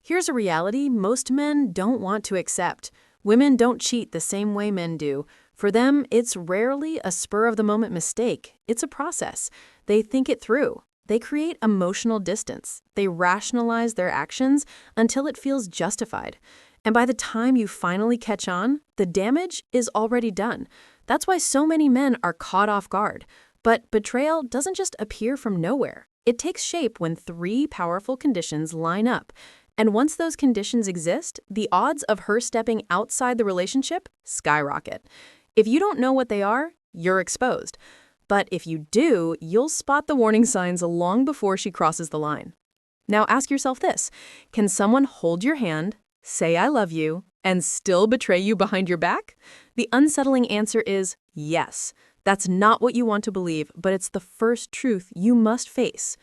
Here's a reality most men don't want to accept. Women don't cheat the same way men do. For them, it's rarely a spur-of-the-moment mistake. It's a process. They think it through. They create emotional distance. They rationalize their actions until it feels justified. And by the time you finally catch on, the damage is already done. That's why so many men are caught off guard. But betrayal doesn't just appear from nowhere. It takes shape when three powerful conditions line up. And once those conditions exist, the odds of her stepping outside the relationship skyrocket. If you don't know what they are, you're exposed. But if you do, you'll spot the warning signs long before she crosses the line. Now ask yourself this: can someone hold your hand, say I love you, and still betray you behind your back? The unsettling answer is yes. That's not what you want to believe, but it's the first truth you must face.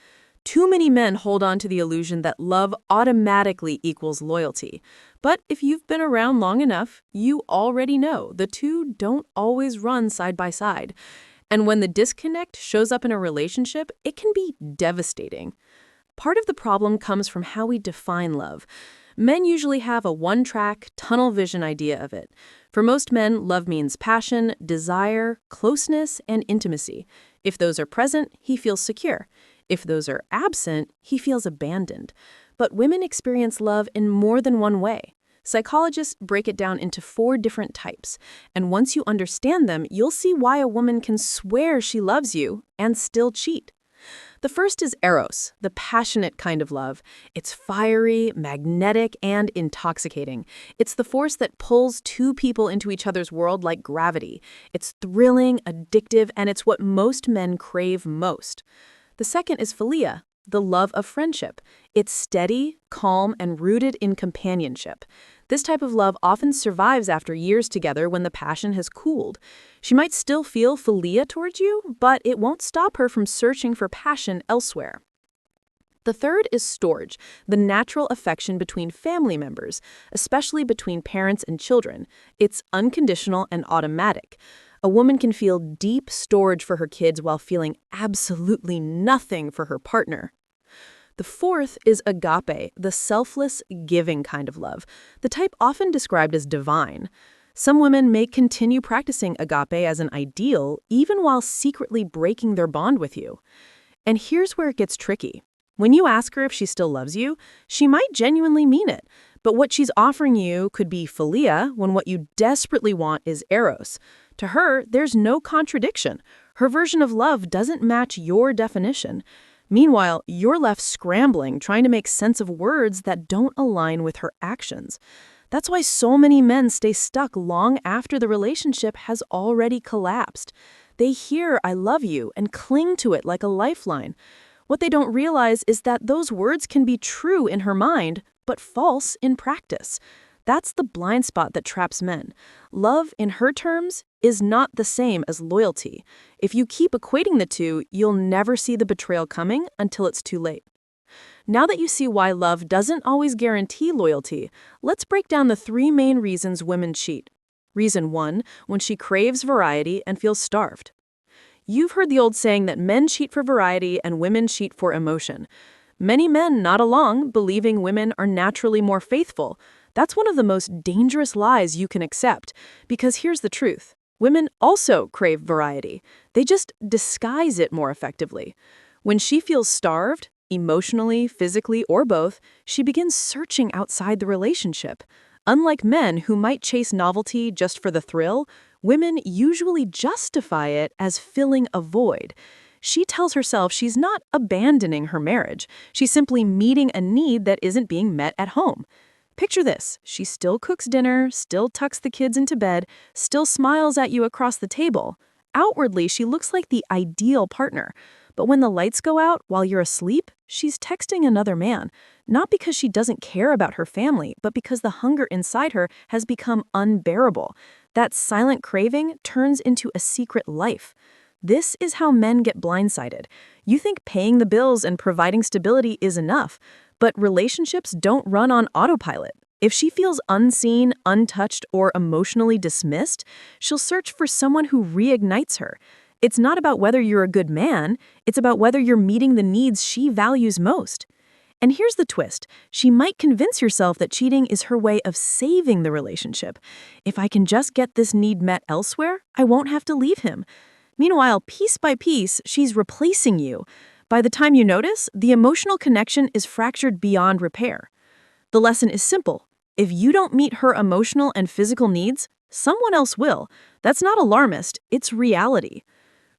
Too many men hold on to the illusion that love automatically equals loyalty. But if you've been around long enough, you already know the two don't always run side by side. And when the disconnect shows up in a relationship, it can be devastating. Part of the problem comes from how we define love. Men usually have a one-track, tunnel vision idea of it. For most men, love means passion, desire, closeness, and intimacy. If those are present, he feels secure. If those are absent, he feels abandoned. But women experience love in more than one way. Psychologists break it down into 4 different types. And once you understand them, you'll see why a woman can swear she loves you and still cheat. The first is eros, the passionate kind of love. It's fiery, magnetic, and intoxicating. It's the force that pulls two people into each other's world like gravity. It's thrilling, addictive, and it's what most men crave most. The second is philia, the love of friendship. It's steady, calm, and rooted in companionship. This type of love often survives after years together when the passion has cooled. She might still feel philia towards you, but it won't stop her from searching for passion elsewhere. The third is storge, the natural affection between family members, especially between parents and children. It's unconditional and automatic. A woman can feel deep storage for her kids while feeling absolutely nothing for her partner. The fourth is agape, the selfless, giving kind of love, the type often described as divine. Some women may continue practicing agape as an ideal, even while secretly breaking their bond with you. And here's where it gets tricky. When you ask her if she still loves you, she might genuinely mean it, but what she's offering you could be philia when what you desperately want is eros. To her, there's no contradiction. Her version of love doesn't match your definition. Meanwhile, you're left scrambling, trying to make sense of words that don't align with her actions. That's why so many men stay stuck long after the relationship has already collapsed. They hear "I love you" and cling to it like a lifeline. What they don't realize is that those words can be true in her mind, but false in practice. That's the blind spot that traps men. Love, in her terms, is not the same as loyalty. If you keep equating the two, you'll never see the betrayal coming until it's too late. Now that you see why love doesn't always guarantee loyalty, let's break down the 3 main reasons women cheat. Reason 1, when she craves variety and feels starved. You've heard the old saying that men cheat for variety and women cheat for emotion. Many men nod along, believing women are naturally more faithful. That's one of the most dangerous lies you can accept, because here's the truth. Women also crave variety. They just disguise it more effectively. When she feels starved, emotionally, physically, or both, she begins searching outside the relationship. Unlike men who might chase novelty just for the thrill, women usually justify it as filling a void. She tells herself she's not abandoning her marriage. She's simply meeting a need that isn't being met at home. Picture this: she still cooks dinner, still tucks the kids into bed, still smiles at you across the table. Outwardly, she looks like the ideal partner. But when the lights go out while you're asleep, she's texting another man. Not because she doesn't care about her family, but because the hunger inside her has become unbearable. That silent craving turns into a secret life. This is how men get blindsided. You think paying the bills and providing stability is enough, but relationships don't run on autopilot. If she feels unseen, untouched, or emotionally dismissed, she'll search for someone who reignites her. It's not about whether you're a good man, it's about whether you're meeting the needs she values most. And here's the twist. She might convince herself that cheating is her way of saving the relationship. If I can just get this need met elsewhere, I won't have to leave him. Meanwhile, piece by piece, she's replacing you. By the time you notice, the emotional connection is fractured beyond repair. The lesson is simple. If you don't meet her emotional and physical needs, someone else will. That's not alarmist, it's reality.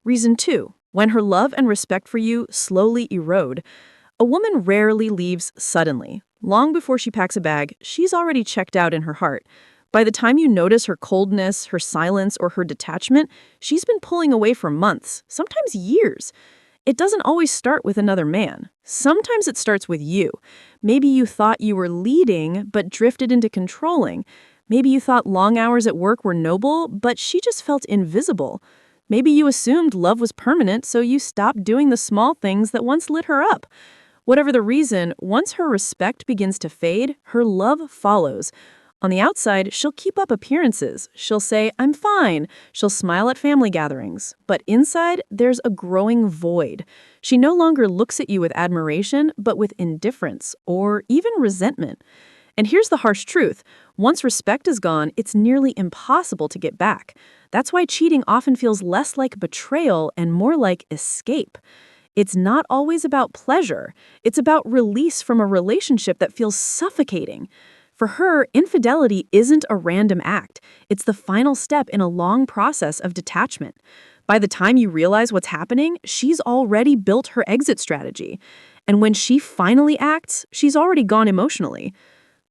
Reason 2. When her love and respect for you slowly erode. A woman rarely leaves suddenly. Long before she packs a bag, she's already checked out in her heart. By the time you notice her coldness, her silence, or her detachment, she's been pulling away for months, sometimes years. It doesn't always start with another man. Sometimes it starts with you. Maybe you thought you were leading, but drifted into controlling. Maybe you thought long hours at work were noble, but she just felt invisible. Maybe you assumed love was permanent, so you stopped doing the small things that once lit her up. Whatever the reason, once her respect begins to fade, her love follows. On the outside, she'll keep up appearances. She'll say, "I'm fine." She'll smile at family gatherings. But inside, there's a growing void. She no longer looks at you with admiration, but with indifference or even resentment. And here's the harsh truth. Once respect is gone, it's nearly impossible to get back. That's why cheating often feels less like betrayal and more like escape. It's not always about pleasure. It's about release from a relationship that feels suffocating. For her, infidelity isn't a random act. It's the final step in a long process of detachment. By the time you realize what's happening, she's already built her exit strategy. And when she finally acts, she's already gone emotionally.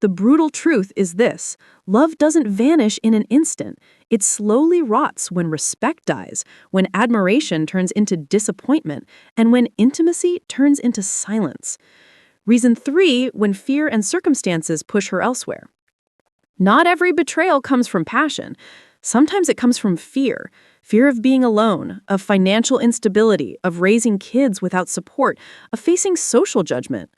The brutal truth is this: love doesn't vanish in an instant. It slowly rots when respect dies, when admiration turns into disappointment, and when intimacy turns into silence. Reason 3, when fear and circumstances push her elsewhere. Not every betrayal comes from passion. Sometimes it comes from fear. Fear of being alone, of financial instability, of raising kids without support, of facing social judgment.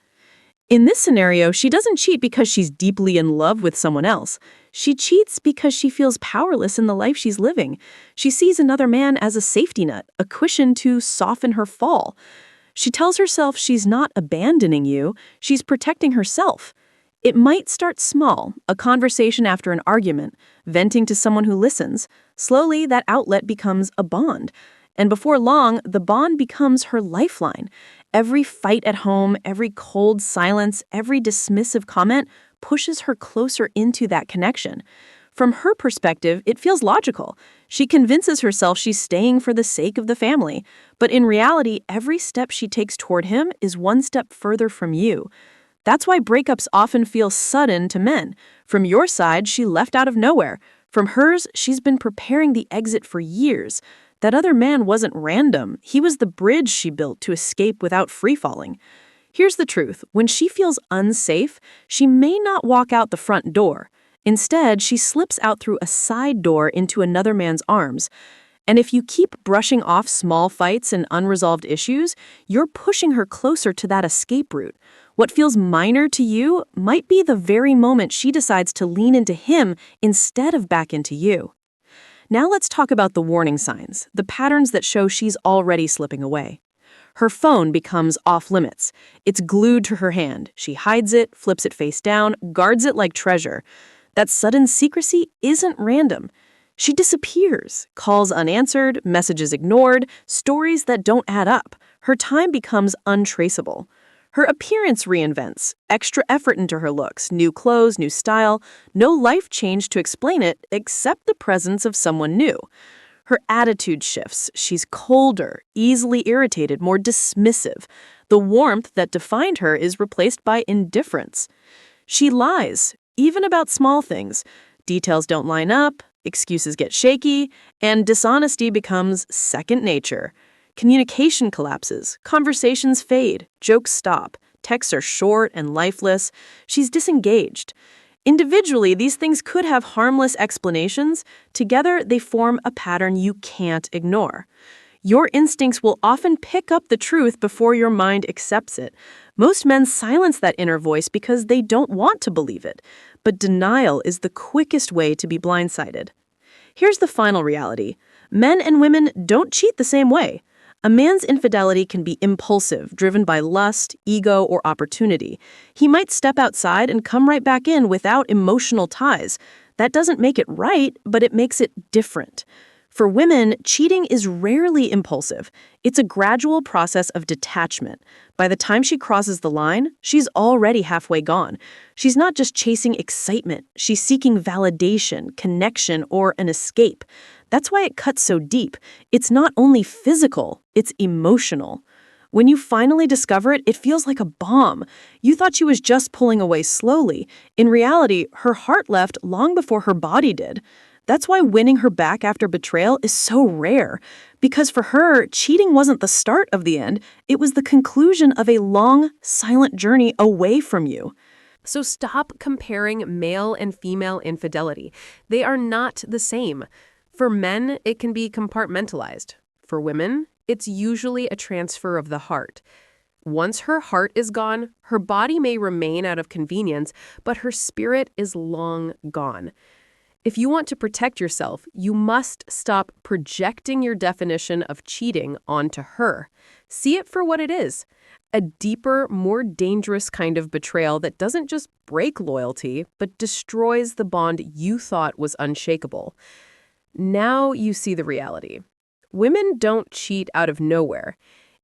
In this scenario, she doesn't cheat because she's deeply in love with someone else. She cheats because she feels powerless in the life she's living. She sees another man as a safety net, a cushion to soften her fall. She tells herself she's not abandoning you, she's protecting herself. It might start small, a conversation after an argument, venting to someone who listens. Slowly, that outlet becomes a bond. And before long, the bond becomes her lifeline. Every fight at home, every cold silence, every dismissive comment pushes her closer into that connection. From her perspective, it feels logical. She convinces herself she's staying for the sake of the family. But in reality, every step she takes toward him is one step further from you. That's why breakups often feel sudden to men. From your side, she left out of nowhere. From hers, she's been preparing the exit for years. That other man wasn't random. He was the bridge she built to escape without free-falling. Here's the truth. When she feels unsafe, she may not walk out the front door. Instead, she slips out through a side door into another man's arms. And if you keep brushing off small fights and unresolved issues, you're pushing her closer to that escape route. What feels minor to you might be the very moment she decides to lean into him instead of back into you. Now let's talk about the warning signs, the patterns that show she's already slipping away. Her phone becomes off limits. It's glued to her hand. She hides it, flips it face down, guards it like treasure. That sudden secrecy isn't random. She disappears, calls unanswered, messages ignored, stories that don't add up. Her time becomes untraceable. Her appearance reinvents, extra effort into her looks, new clothes, new style, no life change to explain it except the presence of someone new. Her attitude shifts. She's colder, easily irritated, more dismissive. The warmth that defined her is replaced by indifference. She lies, even about small things. Details don't line up, excuses get shaky, and dishonesty becomes second nature. Communication collapses, conversations fade, jokes stop, texts are short and lifeless. She's disengaged. Individually, these things could have harmless explanations. Together, they form a pattern you can't ignore. Your instincts will often pick up the truth before your mind accepts it. Most men silence that inner voice because they don't want to believe it. But denial is the quickest way to be blindsided. Here's the final reality. Men and women don't cheat the same way. A man's infidelity can be impulsive, driven by lust, ego, or opportunity. He might step outside and come right back in without emotional ties. That doesn't make it right, but it makes it different. For women, cheating is rarely impulsive. It's a gradual process of detachment. By the time she crosses the line, she's already halfway gone. She's not just chasing excitement, she's seeking validation, connection, or an escape. That's why it cuts so deep. It's not only physical, it's emotional. When you finally discover it, it feels like a bomb. You thought she was just pulling away slowly. In reality, her heart left long before her body did. That's why winning her back after betrayal is so rare. Because for her, cheating wasn't the start of the end, it was the conclusion of a long, silent journey away from you. So stop comparing male and female infidelity. They are not the same. For men, it can be compartmentalized. For women, it's usually a transfer of the heart. Once her heart is gone, her body may remain out of convenience, but her spirit is long gone. If you want to protect yourself, you must stop projecting your definition of cheating onto her. See it for what it is. A deeper, more dangerous kind of betrayal that doesn't just break loyalty, but destroys the bond you thought was unshakable. Now you see the reality. Women don't cheat out of nowhere.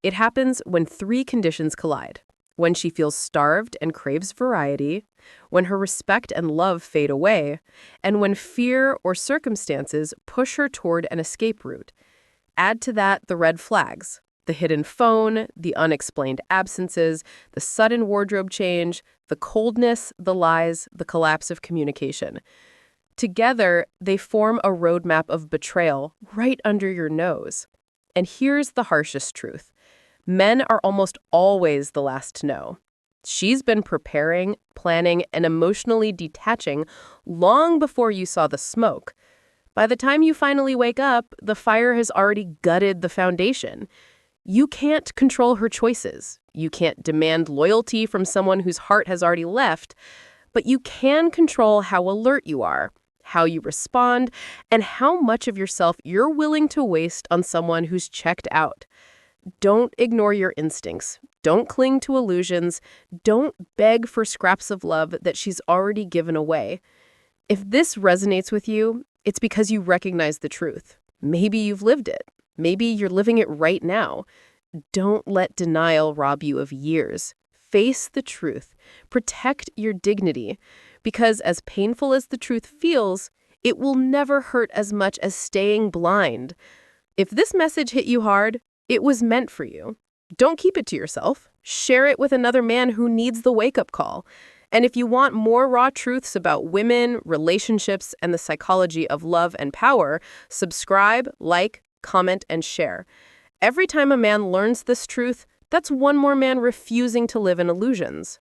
It happens when three conditions collide. When she feels starved and craves variety, when her respect and love fade away, and when fear or circumstances push her toward an escape route. Add to that the red flags, the hidden phone, the unexplained absences, the sudden wardrobe change, the coldness, the lies, the collapse of communication. Together, they form a roadmap of betrayal right under your nose. And here's the harshest truth. Men are almost always the last to know. She's been preparing, planning, and emotionally detaching long before you saw the smoke. By the time you finally wake up, the fire has already gutted the foundation. You can't control her choices. You can't demand loyalty from someone whose heart has already left, but you can control how alert you are, how you respond, and how much of yourself you're willing to waste on someone who's checked out. Don't ignore your instincts. Don't cling to illusions. Don't beg for scraps of love that she's already given away. If this resonates with you, it's because you recognize the truth. Maybe you've lived it. Maybe you're living it right now. Don't let denial rob you of years. Face the truth. Protect your dignity. Because as painful as the truth feels, it will never hurt as much as staying blind. If this message hit you hard, it was meant for you. Don't keep it to yourself. Share it with another man who needs the wake-up call. And if you want more raw truths about women, relationships, and the psychology of love and power, subscribe, like, comment, and share. Every time a man learns this truth, that's one more man refusing to live in illusions.